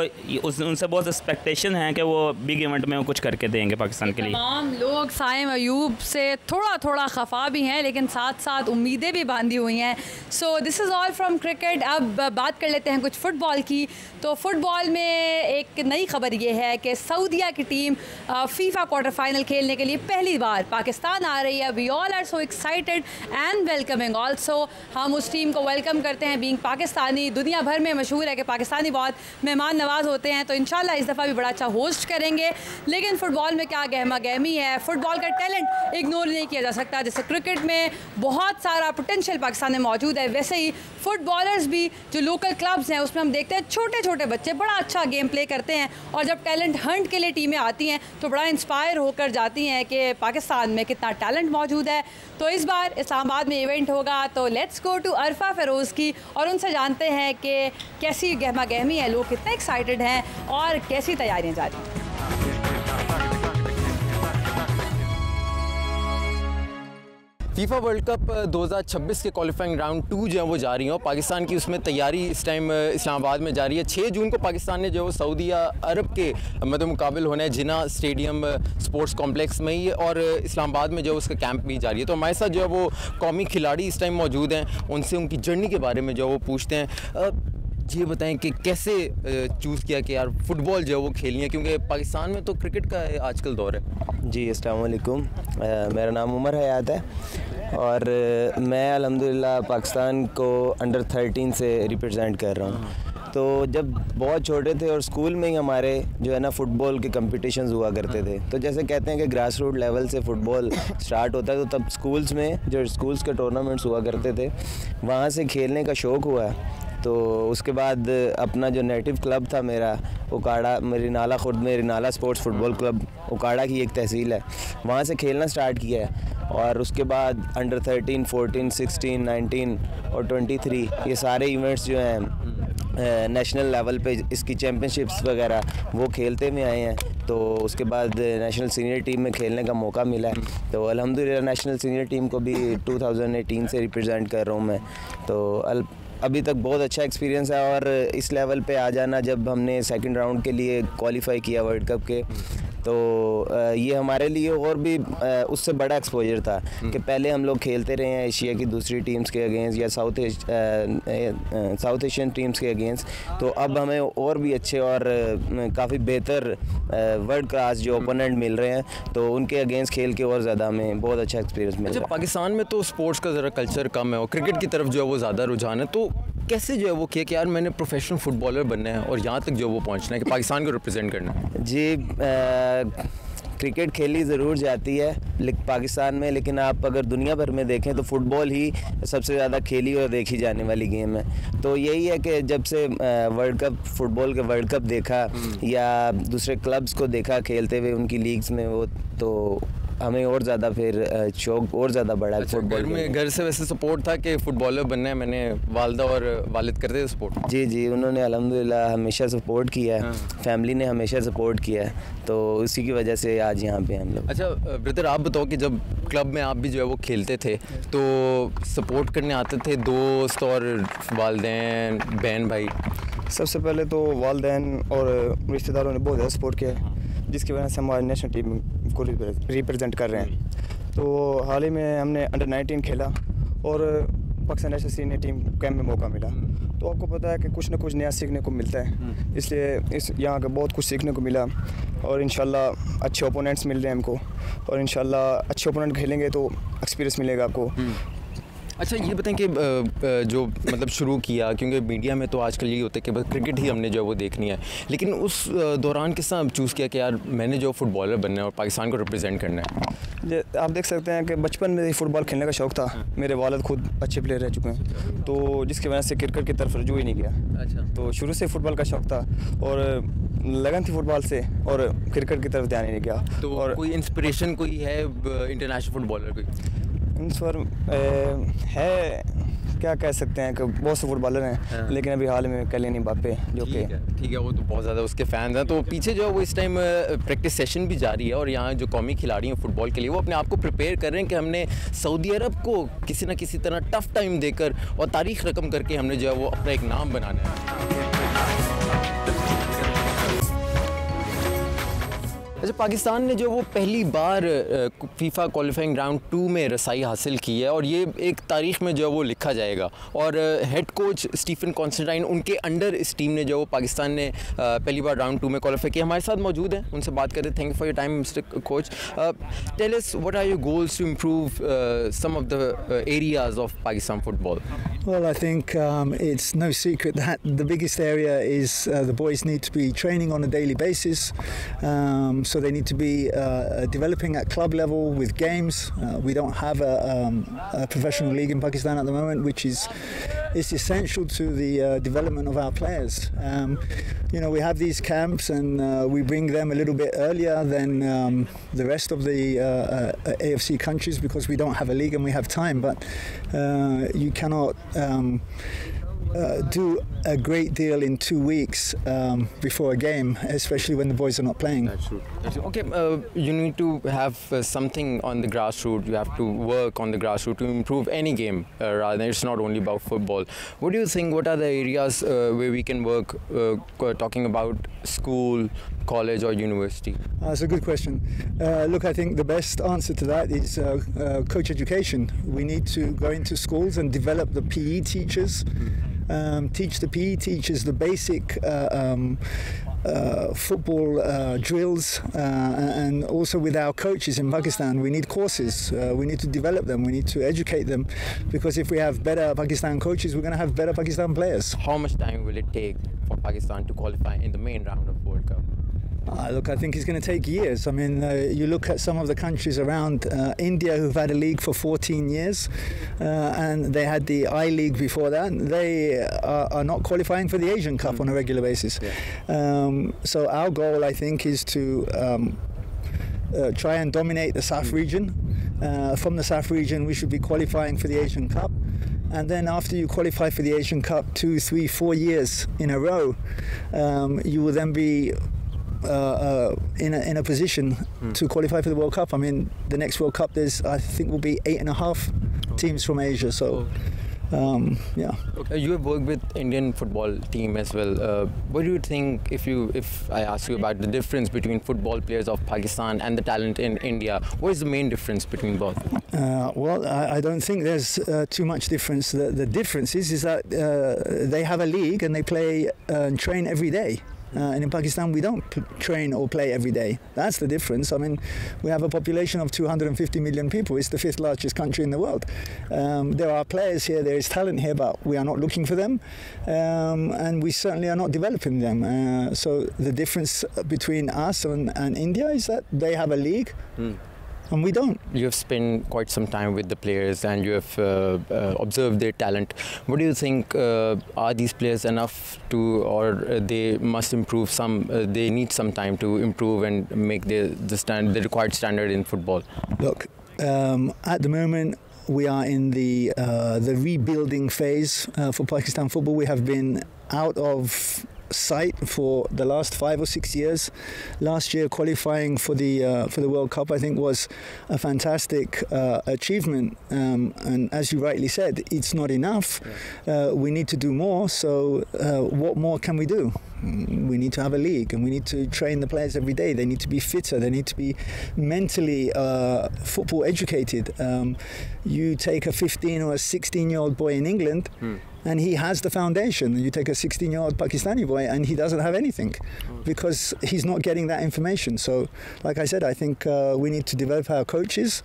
उनसे बहुत एक्सपेक्टेशन है कि वो बिग इवेंट में वो कुछ करके देंगे पाकिस्तान के लिए। तमाम लोग साइम अयूब से थोड़ा थोड़ा खफा भी हैं, लेकिन साथ साथ उम्मीदें भी बांधी हुई हैं। सो this is all from cricket. अब बात कर लेते हैं कुछ फ़ुटबॉल की। तो फ़ुटबॉल में एक नई खबर ये है कि सऊदीया की टीम फीफा क्वार्टर फाइनल खेलने के लिए पहली बार पाकिस्तान आ रही है। We all are so excited and welcoming also. हम उस टीम को वेलकम करते हैं। बीइंग पाकिस्तानी, दुनिया भर में मशहूर है कि पाकिस्तानी बहुत मेहमान नवाज होते हैं, तो इंशाल्लाह इस दफ़ा भी बड़ा अच्छा होस्ट करेंगे। लेकिन फ़ुटबॉल में क्या गहमा गहमी है, फ़ुटबॉल का टैलेंट इग्नोर नहीं किया जा सकता। जैसे क्रिकेट में बहुत सारा पोटेंशियल पाकिस्तान में मौजूद है, वैसे ही फुटबॉलर्स भी जो लोकल क्लब्स हैं उसमें हम देखते हैं छोटे छोटे बच्चे बड़ा अच्छा गेम प्ले करते हैं, और जब टैलेंट हंट के लिए टीमें आती हैं तो बड़ा इंस्पायर होकर जाती हैं कि पाकिस्तान में कितना टैलेंट मौजूद है। तो इस बार इस्लामाबाद में इवेंट होगा, तो लेट्स गो टू अरफा फ़िरोज़ की और उनसे जानते हैं कि कैसी गहमा गहमी है, लोग कितने एक्साइटेड हैं और कैसी तैयारियां जारी हैं। फीफा वर्ल्ड कप 2026 के क्वालिफाइंग राउंड 2 जो है वो जारी हो, पाकिस्तान की उसमें तैयारी इस टाइम इस्लामाबाद में जारी है। 6 जून को पाकिस्तान ने जो सऊदीया अरब के मुकाबिल होना है जिना स्टेडियम स्पोर्ट्स कॉम्प्लेक्स में ही, और इस्लामाबाद में जो उसका कैंप भी जारी है। तो हमारे साथ जो है वो कौमी खिलाड़ी इस टाइम मौजूद हैं, उनसे उनकी जर्नी के बारे में जो वो पूछते हैं। ये बताएं कि कैसे चूज़ किया कि यार फुटबॉल जो है वो खेलनी है, क्योंकि पाकिस्तान में तो क्रिकेट का आजकल दौर है। जी अस्सलाम वालेकुम, मेरा नाम उमर हयात है और मैं अल्हम्दुलिल्लाह पाकिस्तान को अंडर 13 से रिप्रेजेंट कर रहा हूँ। तो जब बहुत छोटे थे और स्कूल में ही हमारे जो है ना फ़ुटबॉल के कंपटीशंस हुआ करते थे, तो जैसे कहते हैं कि ग्रास रूट लेवल से फ़ुटबॉल स्टार्ट होता है, तो तब स्कूल्स में जो स्कूल्स के टूर्नामेंट्स हुआ करते थे वहाँ से खेलने का शौक़ हुआ। तो उसके बाद अपना जो नेटिव क्लब था मेरा उकाड़ा, मेरी नाला खुद में रिनाला स्पोर्ट्स फुटबॉल क्लब उकाड़ा की एक तहसील है, वहाँ से खेलना स्टार्ट किया है। और उसके बाद अंडर 13, 14, 16, 19 और 23 ये सारे इवेंट्स जो हैं नेशनल लेवल पे इसकी चैम्पियनशिप्स वगैरह वो खेलते में आए हैं। तो उसके बाद नेशनल सीनियर टीम में खेलने का मौका मिला है। तो अल्हम्दुलिल्लाह नेशनल सीनियर टीम को भी 2018 से रिप्रेजेंट कर रहा हूँ मैं। तो अभी तक बहुत अच्छा एक्सपीरियंस है, और इस लेवल पे आ जाना, जब हमने सेकंड राउंड के लिए क्वालिफाई किया वर्ल्ड कप के, तो ये हमारे लिए और भी उससे बड़ा एक्सपोजर था कि पहले हम लोग खेलते रहे हैं एशिया की दूसरी टीम्स के अगेंस्ट या साउथ एशियन टीम्स के अगेंस्ट, तो अब हमें और भी अच्छे और काफ़ी बेहतर वर्ल्ड क्लास जो ओपोनेंट मिल रहे हैं, तो उनके अगेंस्ट खेल के और ज़्यादा हमें बहुत अच्छा एक्सपीरियंस मिल रहा है। पाकिस्तान में तो स्पोर्ट्स का ज़रा कल्चर कम है और क्रिकेट की तरफ जो है वो ज़्यादा रुझान है, तो कैसे जो है वो किया कि यार मैंने प्रोफेशनल फुटबॉलर बनना है और यहाँ तक जो वो पहुँचना है कि पाकिस्तान को रिप्रेजेंट करना है? जी क्रिकेट खेली ज़रूर जाती है पाकिस्तान में, लेकिन आप अगर दुनिया भर में देखें तो फ़ुटबॉल ही सबसे ज़्यादा खेली और देखी जाने वाली गेम है। तो यही है कि जब से वर्ल्ड कप फुटबॉल के वर्ल्ड कप देखा या दूसरे क्लब्स को देखा खेलते हुए उनकी लीग्स में, वो तो हमें और ज़्यादा फिर शौक और ज़्यादा बढ़ा। फुटबॉल में घर से वैसे सपोर्ट था कि फुटबॉलर बनना है, मैंने वालदा और वालिद करते थे सपोर्ट? जी उन्होंने अल्हम्दुलिल्लाह हमेशा सपोर्ट किया है, फैमिली ने हमेशा सपोर्ट किया है, तो उसी की वजह से आज यहाँ पे हम लोग। अच्छा ब्रदर, आप बताओ कि जब क्लब में आप भी जो है वो खेलते थे तो सपोर्ट करने आते थे दोस्त और वालिदैन बहन भाई? सबसे पहले तो वालिदैन और रिश्तेदारों ने बहुत ज़्यादा सपोर्ट किया, जिसकी वजह से हमारी नेशनल टीम को रिप्रेजेंट कर रहे हैं। तो हाल ही में हमने अंडर 19 खेला और Pakistan national senior team camp में मौका मिला, तो आपको पता है कि कुछ ना कुछ नया सीखने को मिलता है, इसलिए इस यहाँ का बहुत कुछ सीखने को मिला और इंशाल्लाह अच्छे ओपोनेंट्स मिल रहे हैं हमको, और इंशाल्लाह अच्छे ओपोनेंट खेलेंगे तो एक्सपीरियंस मिलेगा आपको। अच्छा ये बताएं कि जो मतलब शुरू किया, क्योंकि मीडिया में तो आजकल यही होता है कि बस क्रिकेट ही हमने जो है वो देखनी है, लेकिन उस दौरान किस तरह चूज़ किया कि यार मैंने जो फुटबॉलर बनना है और पाकिस्तान को रिप्रेजेंट करना है? आप देख सकते हैं कि बचपन में ही फुटबॉल खेलने का शौक़ था, मेरे वालिद खुद अच्छे प्लेयर रह चुके हैं, तो जिसकी वजह से क्रिकेट की तरफ रुजू ही नहीं गया। अच्छा, तो शुरू से फुटबॉल का शौक़ था और लगन थी फुटबॉल से और क्रिकेट की तरफ ध्यान ही नहीं गया। तो और कोई इंस्पिरेशन कोई है इंटरनेशनल फुटबॉलर कोई? है, क्या कह सकते हैं कि बहुत से फुटबॉलर हैं, लेकिन अभी हाल में किलियन एम्बाप्पे जो कि ठीक है, वो तो बहुत ज़्यादा उसके फैंस हैं। तो पीछे जो है वो इस टाइम प्रैक्टिस सेशन भी जारी है और यहाँ जो कौमी खिलाड़ी हैं फुटबॉल के लिए वो अपने आप को प्रिपेयर कर रहे हैं कि हमने सऊदी अरब को किसी न किसी तरह टफ टाइम देकर और तारीख रकम करके हमने जो है वो अपना एक नाम बनाना है। अच्छा, पाकिस्तान ने जो वो पहली बार फीफा क्वालिफाइंग राउंड 2 में रसाई हासिल की है और ये एक तारीख़ में जो है वो लिखा जाएगा, और हेड कोच स्टीफन कॉन्स्टेंटाइन उनके अंडर इस टीम ने जो पाकिस्तान ने पहली बार राउंड 2 में क्वालिफाई किया। हमारे साथ मौजूद हैं, उनसे बात करें। Thank you for your time mister coach. Tell us what are your goals to improve some of the areas of Pakistan football? Well, I think it's no secret that the biggest area is the boys need to be training on a daily basis. So they need to be developing at club level with games. We don't have a professional league in Pakistan at the moment, which is essential to the development of our players. You know, we have these camps and we bring them a little bit earlier than the rest of the AFC countries because we don't have a league and we have time. But you cannot do a great deal in 2 weeks before a game, especially when the boys are not playing. That's true. Okay, you need to have something on the grassroots. You have to work on the grassroots to improve any game. Rather than it's not only about football. What do you think? What are the areas where we can work? Talking about school, college, or university? That's a good question. Look, I think the best answer to that is coach education. We need to go into schools and develop the PE teachers. Teach the PE teachers the basic football drills, and also with our coaches in Pakistan we need courses. We need to develop them, we need to educate them, because if we have better Pakistan coaches we're going to have better Pakistan players. How much time will it take for Pakistan to qualify in the main round of World Cup? Look, I think it's going to take years. I mean, you look at some of the countries around India who've had a league for 14 years and they had the I-League before that. They are not qualifying for the Asian Cup on a regular basis. So our goal, I think, is to try and dominate the SAF region. From the SAF region, we should be qualifying for the Asian Cup. And then after you qualify for the Asian Cup 2, 3, 4 years in a row, you will then be in a position to qualify for the World Cup. I mean, the next World Cup, I think will be 8.5 teams from Asia. So Yeah. Okay. You have worked with Indian football team as well. What do you think if I ask you about the difference between football players of Pakistan and the talent in India? What is the main difference between both? Well, I don't think there's too much difference. The difference is that they have a league and they play and train every day. And in Pakistan, we don't train or play every day. That's the difference. I mean, we have a population of 250 million people. It's the 5th largest country in the world. There are players here, there is talent here, but we are not looking for them. And we certainly are not developing them. So the difference between us and India is that they have a league. And we don't. You have spent quite some time with the players and you have observed their talent. What do you think, are these players enough to, or they must improve they need some time to improve and make the required standard in football? Look, at the moment, we are in the rebuilding phase for Pakistan football. We have been out of sight for the last 5 or 6 years. Last year, qualifying for the World Cup, I think, was a fantastic achievement. And as you rightly said, it's not enough. We need to do more. So, what more can we do? We need to have a league, and we need to train the players every day. They need to be fitter. They need to be mentally football educated. You take a 15 or a 16-year-old boy in England, and he has the foundation. You take a 16-year-old Pakistani boy and he doesn't have anything because he's not getting that information. So, like I said, I think we need to develop our coaches.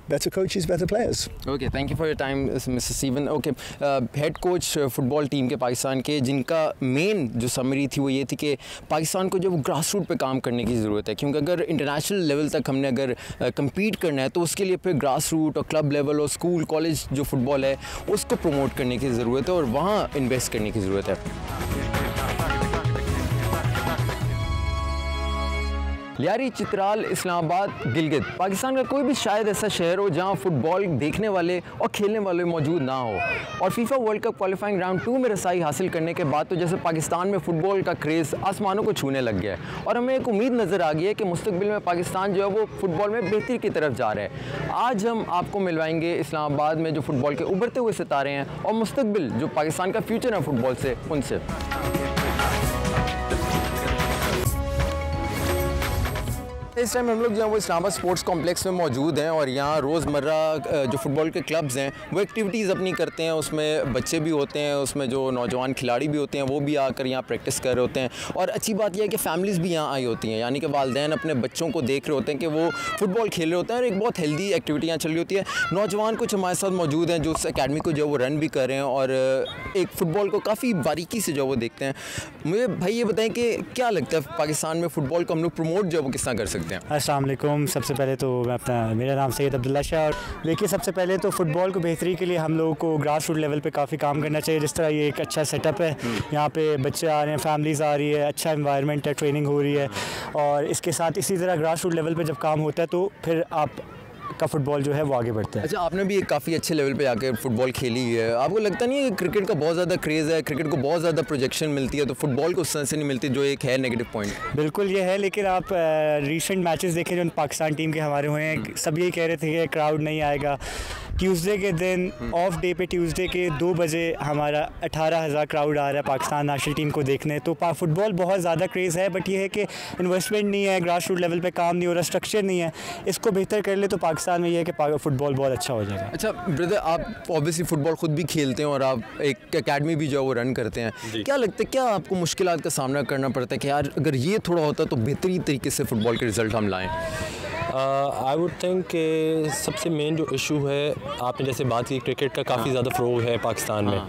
Better coaches, better players. Okay, thank you for your time, Mr. Stephen. Okay, head coach football team के पाकिस्तान के, जिनका main जो summary थी वो ये थी कि पाकिस्तान को जब ग्रास रूट पे काम करने की ज़रूरत है, क्योंकि अगर इंटरनेशनल लेवल तक हमने अगर कम्पीट करना है तो उसके लिए फिर ग्रास रूट और क्लब लेवल और स्कूल कॉलेज जो फुटबॉल है उसको प्रमोट करने की ज़रूरत है और वहाँ इन्वेस्ट करने की ज़रूरत है। लियारी, चित्राल, इस्लामाबाद, गिलगित, पाकिस्तान का कोई भी शायद ऐसा शहर हो जहां फुटबॉल देखने वाले और खेलने वाले मौजूद ना हो। और FIFA world cup qualifying round 2 में रसाई हासिल करने के बाद तो जैसे पाकिस्तान में फ़ुटबॉल का क्रेज़ आसमानों को छूने लग गया है और हमें एक उम्मीद नज़र आ गई है कि मुस्तकबिल में पाकिस्तान जो है वो फ़ुटबॉल में बेहतरी की तरफ जा रहा है। आज हम आपको मिलवाएंगे इस्लामाबाद में जो फ़ुटबॉल के उभरते हुए सितारे हैं और मुस्तकबिल जो पाकिस्तान का फ्यूचर है फ़ुटबॉल से, उनसे। इस टाइम हम लोग जो है वो इस्लामाबाद स्पोर्ट्स कॉम्प्लेक्स में मौजूद हैं और यहाँ रोज़मर्रा जो फुटबॉल के क्लब्स हैं वो एक्टिविटीज़ अपनी करते हैं। उसमें बच्चे भी होते हैं, उसमें जो नौजवान खिलाड़ी भी होते हैं वो भी आकर यहाँ प्रैक्टिस कर रहे होते हैं। और अच्छी बात यह है कि फ़ैमिलीज़ भी यहाँ आई होती हैं, यानी कि वालिदैन अपने बच्चों को देख रहे होते हैं कि वो फुटबॉल खेल रहे होते हैं और एक बहुत हेल्दी एक्टिविटी यहाँ चल रही होती है। नौजवान कुछ हमारे साथ मौजूद हैं जो उस अकेडमी को जो वो रन भी कर रहे हैं और एक फ़ुटबॉल को काफ़ी बारीकी से जो वो देखते हैं। मुझे भाई ये बताएं कि क्या लगता है पाकिस्तान में फ़ुटबॉल को हम लोग प्रमोट जो वो किस तरह कर सकते हैं? अस्सलाम वालेकुम। सबसे पहले तो मेरा नाम सैयद अब्दुल्ला शाह। देखिए, सबसे पहले तो फ़ुटबॉल को बेहतरी के लिए हम लोगों को ग्रास रूट लेवल पे काफ़ी काम करना चाहिए। जिस तरह ये एक अच्छा सेटअप है, यहाँ पे बच्चे आ रहे हैं, फैमिलीज़ आ रही है, अच्छा एनवायरनमेंट है, ट्रेनिंग हो रही है और इसके साथ इसी तरह ग्रास रूट लेवल पे जब काम होता है तो फिर आप का फुटबॉल जो है वो आगे बढ़ता है। अच्छा, आपने भी एक काफ़ी अच्छे लेवल पे आके फुटबॉल खेली है, आपको लगता नहीं है कि क्रिकेट का बहुत ज़्यादा क्रेज़ है, क्रिकेट को बहुत ज़्यादा प्रोजेक्शन मिलती है तो फुटबॉल को उस तरह से नहीं मिलती, जो एक है नेगेटिव पॉइंट? बिल्कुल ये है, लेकिन आप रीसेंट मैचेस देखें जो पाकिस्तान टीम के हमारे हुए हैं, सब यही कह रहे थे कि क्राउड नहीं आएगा। ट्यूसडे के दिन ऑफ डे पे ट्यूसडे के 2 बजे हमारा 18,000 क्राउड आ रहा है पाकिस्तान नेशनल टीम को देखने। तो फुटबॉल बहुत ज़्यादा क्रेज़ है, बट ये है कि इन्वेस्टमेंट नहीं है, ग्रास रूट लेवल पे काम नहीं हो रहा, स्ट्रक्चर नहीं है। इसको बेहतर कर ले तो पाकिस्तान में ये है कि फुटबॉल बहुत अच्छा हो जाएगा। अच्छा ब्रदर, आप ऑब्वियसली फ़ुटबॉल खुद भी खेलते हैं और आप एक अकेडमी भी जो है वो रन करते हैं। क्या लगता है, क्या आपको मुश्किलात का सामना करना पड़ता है कि यार अगर ये थोड़ा होता तो बेहतरीन तरीके से फ़ुटबॉल के रिज़ल्ट हम लाएँ? आई वुड थिंक कि सबसे मेन जो इशू है, आपने जैसे बात की क्रिकेट का काफ़ी ज़्यादा फ़रोग है पाकिस्तान में,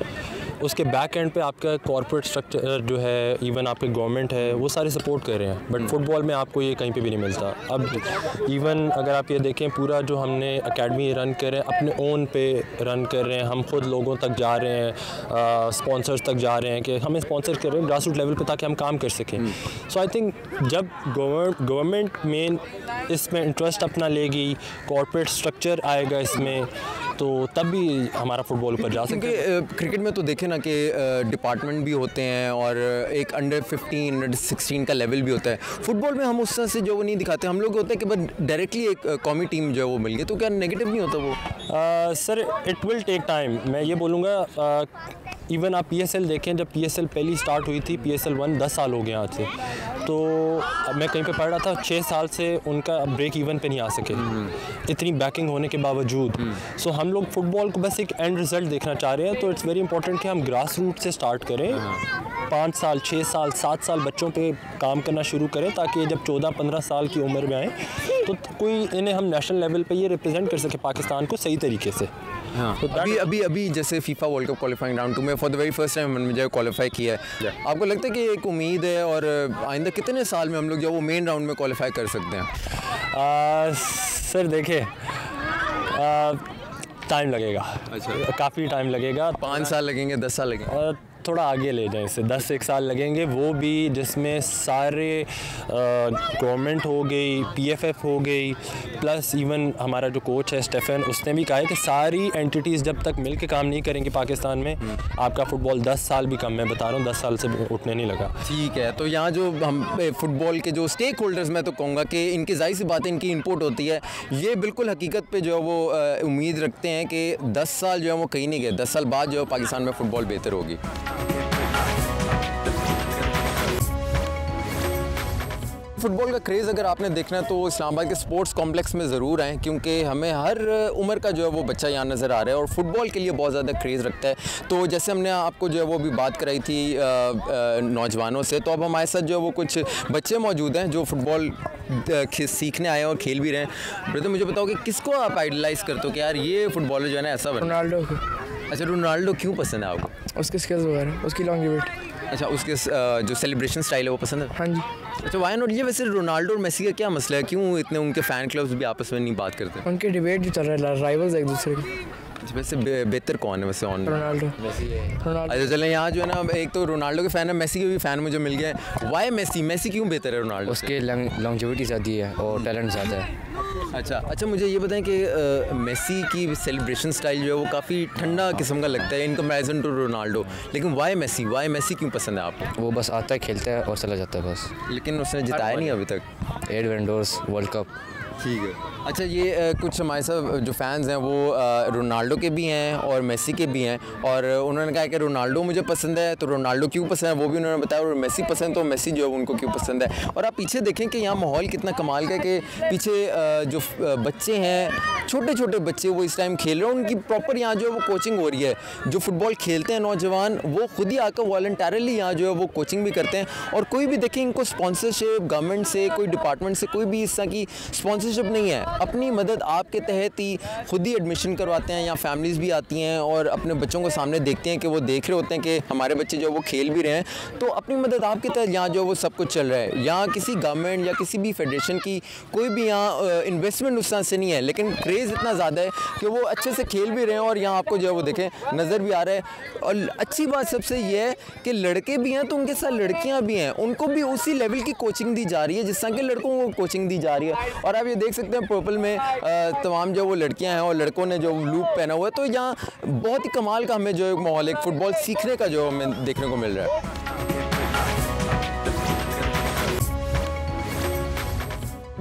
उसके बैक एंड पे आपका कॉर्पोरेट स्ट्रक्चर जो है, इवन आपके गवर्नमेंट है, वो सारे सपोर्ट कर रहे हैं, बट फुटबॉल में आपको ये कहीं पे भी नहीं मिलता। अब इवन अगर आप ये देखें, पूरा जो हमने एकेडमी रन कर रहे हैं अपने ओन पे रन कर रहे हैं, हम खुद लोगों तक जा रहे हैं, स्पॉन्सर्स तक जा रहे हैं कि हमें स्पॉन्सर कर रहे हैं ग्रास रूट लेवल पे ताकि हम काम कर सकें। सो आई थिंक जब गवर्नमेंट मेन इसमें इंटरेस्ट अपना लेगी, कॉर्पोरेट स्ट्रक्चर आएगा इसमें, तो तब भी हमारा फुटबॉल ऊपर जा सकते हैं। क्रिकेट में तो देखें ना कि डिपार्टमेंट भी होते हैं और एक अंडर 15 अंडर 16 का लेवल भी होता है। फुटबॉल में हम उस तरह से जो वो नहीं दिखाते, हम लोग होता है कि बस डायरेक्टली एक कौमी टीम जो है वो मिल गई, तो क्या नेगेटिव नहीं होता वो? Sir it will take time. मैं ये बोलूँगा इवन आप PSL देखें, जब PSL पहली स्टार्ट हुई थी, PSL 1 10 साल हो गए आज से, तो मैं कहीं पे पढ़ रहा था 6 साल से उनका ब्रेक इवन पे नहीं आ सके, इतनी बैकिंग होने के बावजूद। सो हम लोग फुटबॉल को बस एक एंड रिज़ल्ट देखना चाह रहे हैं, तो इट्स वेरी इंपॉर्टेंट कि हम ग्रास रूट से स्टार्ट करें, 5 साल 6 साल 7 साल बच्चों पे काम करना शुरू करें, ताकि जब 14-15 साल की उम्र में आएँ तो कोई इन्हें हम नेशनल लेवल पे ये रिप्रेजेंट कर सके पाकिस्तान को सही तरीके से। हाँ, तो अभी जैसे FIFA world cup qualifying round 2 में for the very first time हमने जो क्वालिफाई किया है, आपको लगता है कि एक उम्मीद है और आइंदा कितने साल में हम लोग जो वो मेन राउंड में क्वालिफाई कर सकते हैं? सर देखिए टाइम लगेगा। अच्छा, काफ़ी टाइम लगेगा। 5 साल लगेंगे, 10 साल लगेंगे? थोड़ा आगे ले जाएं, इसे 10-1 साल लगेंगे, वो भी जिसमें सारे गवर्नमेंट हो गई, PFF हो गई, प्लस इवन हमारा जो कोच है स्टेफन, उसने भी कहा है कि सारी एंटिटीज़ जब तक मिल के काम नहीं करेंगे पाकिस्तान में, आपका फ़ुटबॉल 10 साल भी कम, मैं बता रहा हूँ 10 साल से उठने नहीं लगा। ठीक है, तो यहाँ जो हम फुटबॉल के जो स्टेक होल्डर्स, मैं तो कहूँगा कि इनकी जाहिर सी बात है, इनकी इनपुट होती है, ये बिल्कुल हकीकत पे जो है वो उम्मीद रखते हैं कि 10 साल जो है वो कहीं नहीं गए, 10 साल बाद जो है पाकिस्तान में फ़ुटबॉल बेहतर होगी। फुटबॉल का क्रेज़ अगर आपने देखना है तो इस्लामाबाद के स्पोर्ट्स कॉम्प्लेक्स में ज़रूर आएँ, क्योंकि हमें हर उम्र का जो है वो बच्चा यहाँ नज़र आ रहा है और फुटबॉल के लिए बहुत ज़्यादा क्रेज़ रखता है। तो जैसे हमने आपको जो है वो भी बात कराई थी नौजवानों से, तो अब हमारे साथ जो है वो कुछ बच्चे मौजूद हैं जो फुटबॉल सीखने आए हैं और खेल भी रहे हैं। ब्रदर मुझे बताओ कि किसको आप आइडलाइज़ करते हो कि यार ये फुटबॉलर जो है ना ऐसा बना? रोनाल्डो को। अच्छा, रोनाल्डो क्यों पसंद है आपको? उसके स्किल्स वगैरह, उसकी लॉन्गिविटी। अच्छा, उसके जो सेलिब्रेशन स्टाइल है वो पसंद है? हाँ जी। अच्छा, वाई नॉट? ये वैसे रोनाल्डो और मेसी का क्या मसला है, क्यों इतने उनके फ़ैन क्लब्स भी आपस में नहीं बात करते? उनके डिबेट भी चल रहा है, राइवल्स एक दूसरे के। वैसे बेहतर कौन है वैसे ऑन? रोनाल्डो। अच्छा चलें, यहाँ जो है ना एक तो रोनाल्डो के फ़ैन है, मेसी के भी फ़ैन मुझे मिल गए हैं। वाई मेसी क्यों बेहतर है रोनाल्डो? उसके लॉन्जिविटी ज़्यादा है और टैलेंट ज़्यादा है। अच्छा, मुझे ये बताएं कि मेसी की सेलिब्रेशन स्टाइल जो है वो काफ़ी ठंडा किस्म का लगता है इन कंपैरिजन टू रोनाल्डो, लेकिन वाई मेसी क्यों पसंद है आपको? वो बस आता है, खेलता है और चला जाता है बस। लेकिन उसने जिताया नहीं अभी तक 8 विंडोज़ वर्ल्ड कप। ठीक है। अच्छा, ये कुछ हमारे साथ जो फैंस हैं वो रोनाल्डो के भी हैं और मेसी के भी हैं, और उन्होंने कहा कि रोनाल्डो मुझे पसंद है, तो रोनाल्डो क्यों पसंद है वो भी उन्होंने बताया, और मेसी पसंद तो मेसी जो है उनको क्यों पसंद है। और आप पीछे देखें कि यहाँ माहौल कितना कमाल का है कि पीछे जो बच्चे हैं, छोटे छोटे बच्चे, वो इस टाइम खेल रहे हैं, उनकी प्रॉपर यहाँ जो है वो कोचिंग हो रही है। जो फुटबॉल खेलते हैं नौजवान, वो खुद ही आकर वॉलंटरली यहाँ जो है वो कोचिंग भी करते हैं, और कोई भी देखें इनको स्पॉन्सरशिप गवर्नमेंट से, कोई डिपार्टमेंट से कोई भी इस तरह की स्पॉन्सरशिप नहीं है। अपनी मदद आपके तहत ही खुद ही एडमिशन करवाते हैं, यहाँ फैमिलीज़ भी आती हैं और अपने बच्चों को सामने देखते हैं कि वो देख रहे होते हैं कि हमारे बच्चे जो वो खेल भी रहे हैं, तो अपनी मदद आपके तहत यहाँ जो वो सब कुछ चल रहा है। यहाँ किसी गवर्नमेंट या किसी भी फेडरेशन की कोई भी यहाँ इन्वेस्टमेंट उस तरह से नहीं है, लेकिन क्रेज़ इतना ज़्यादा है कि वो अच्छे से खेल भी रहे हैं और यहाँ आपको जो है वो देखें नज़र भी आ रहा है। और अच्छी बात सबसे ये है कि लड़के भी हैं तो उनके साथ लड़कियाँ भी हैं, उनको भी उसी लेवल की कोचिंग दी जा रही है जिस तरह के लड़कों को कोचिंग दी जा रही है। और आप ये देख सकते हैं पर्पल में तमाम जो वो लड़कियां हैं और लड़कों ने जो लूप पहना हुआ है, तो यहाँ बहुत ही कमाल का हमें जो एक माहौल, एक फुटबॉल सीखने का जो हमें देखने को मिल रहा है।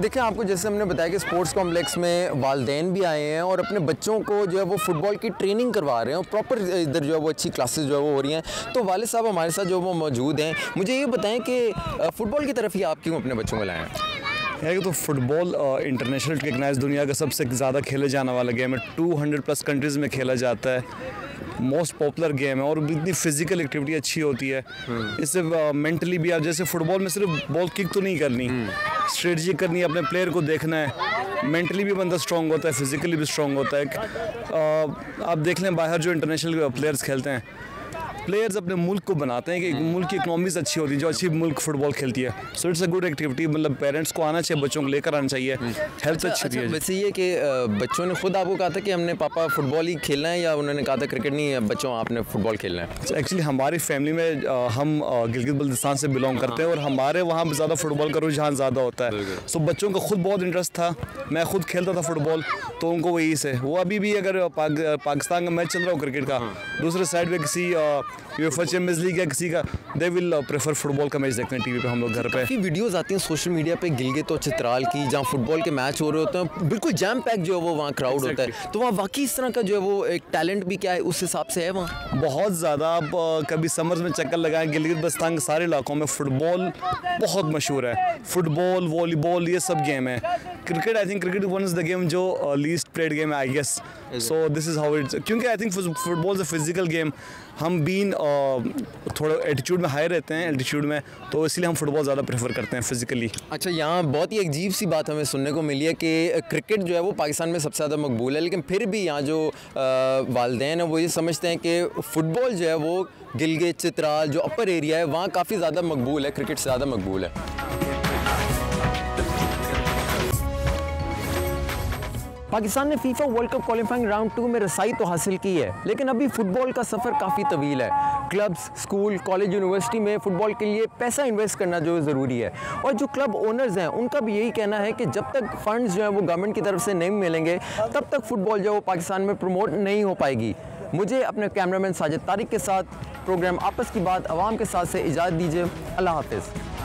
देखिए, आपको जैसे हमने बताया कि स्पोर्ट्स कॉम्प्लेक्स में वालिदैन भी आए हैं और अपने बच्चों को जो है वो फुटबॉल की ट्रेनिंग करवा रहे हैं और प्रॉपर इधर जो है वो अच्छी क्लासेस जो है वो हो रही हैं। तो वालिद साहब हमारे साथ जो वो मौजूद हैं, मुझे ये बताएं कि फ़ुटबॉल की तरफ ही आप क्यों अपने बच्चों को लाए हैं? है तो फुटबॉल इंटरनेशनल रिकग्नाइज दुनिया का सबसे ज़्यादा खेले जाने वाला गेम है, 200+ कंट्रीज़ में खेला जाता है, मोस्ट पॉपुलर गेम है और इतनी फिजिकल एक्टिविटी अच्छी होती है। इससे मेंटली भी, आप जैसे फुटबॉल में सिर्फ बॉल किक तो नहीं करनी, स्ट्रेटजी करनी है, अपने प्लेयर को देखना है, मेंटली भी बंदा स्ट्रॉन्ग होता है, फिजिकली भी स्ट्रॉन्ग होता है। आप देख लें बाहर जो इंटरनेशनल प्लेयर्स खेलते हैं प्लेयर्स अपने मुल्क को बनाते हैं कि मुल्क की इकनॉमीज अच्छी होती है जो अच्छी मुल्क फुटबॉल खेलती है। So it's a good activity, मतलब पेरेंट्स को आना चाहिए, बच्चों को लेकर आना चाहिए, हेल्थ अच्छी होती है। वैसे ये कि बच्चों ने खुद आपको कहा था कि हमने पापा फुटबॉल ही खेलना है, या उन्होंने कहा था क्रिकेट नहीं है बच्चों आपने फुटबॉल खेलना है? एक्चुअली हमारी फैमिली में हम गिलगित बल्तिस्तान से बिलोंग करते हैं और हमारे वहाँ ज़्यादा फुटबॉल का रुझान ज़्यादा होता है। सो बच्चों को खुद बहुत इंटरेस्ट था, मैं खुद खेलता था फुटबॉल, तो उनको वही से वो अभी भी अगर पाकिस्तान का मैच चल रहा हो क्रिकेट का, दूसरे साइड पे किसी यूएफए चैंपियंस लीग या किसी का, दे विल प्रेफर फुटबॉल का मैच देखते हैं टीवी पे हम लोग घर पे। काफ़ी वीडियोस आती हैं सोशल मीडिया पे गिलगित और चित्राल की, जहाँ फुटबॉल के मैच हो रहे होते हैं, बिल्कुल जैम पैक जो है वो वहाँ क्राउड होता है, तो वहाँ वाकई इस तरह का जो है वो एक टैलेंट भी क्या है उस हिसाब से है वहाँ? बहुत ज़्यादा। आप कभी समर्स में चक्कर लगाएं, गिलगित बल्तिस्तान के सारे इलाकों में फ़ुटबॉल बहुत मशहूर है। फुटबॉल, वॉलीबॉल, ये सब गेम है। Cricket, I think cricket one is the game जो लीस्ट प्लेड गेम है I guess. So this is how it's, क्योंकि I think football is a physical game. हम बीन थोड़ा एटीट्यूड में हाई रहते हैं, एल्टीट्यूड में, तो इसलिए हम फुटबॉल ज़्यादा प्रेफर करते हैं फिजिकली। अच्छा, यहाँ बहुत ही अजीब सी बात हमें सुनने को मिली है कि क्रिकेट जो है वो पाकिस्तान में सबसे ज़्यादा मकबूल है, लेकिन फिर भी यहाँ जो वालिदैन है वो ये समझते हैं कि फ़ुटबॉल जो है वो गिलगित चित्राल जो अपर एरिया है वहाँ काफ़ी ज़्यादा मकबूल है, क्रिकेट से ज़्यादा मकबूल है। पाकिस्तान ने FIFA world cup qualifying round 2 में रसाई तो हासिल की है, लेकिन अभी फुटबॉल का सफ़र काफ़ी तवील है। क्लब्स, स्कूल, कॉलेज, यूनिवर्सिटी में फ़ुटबॉल के लिए पैसा इन्वेस्ट करना जो ज़रूरी है, और जो क्लब ओनर्स हैं उनका भी यही कहना है कि जब तक फंड्स जो है वो गवर्नमेंट की तरफ से नहीं मिलेंगे तब तक फ़ुटबॉल जो है वो पाकिस्तान में प्रमोट नहीं हो पाएगी। मुझे अपने कैमरामैन साजिद तारिक के साथ प्रोग्राम आपस की बात आवाम के साथ से इजाज़त दीजिए। अल्लाह हाफ़िज़।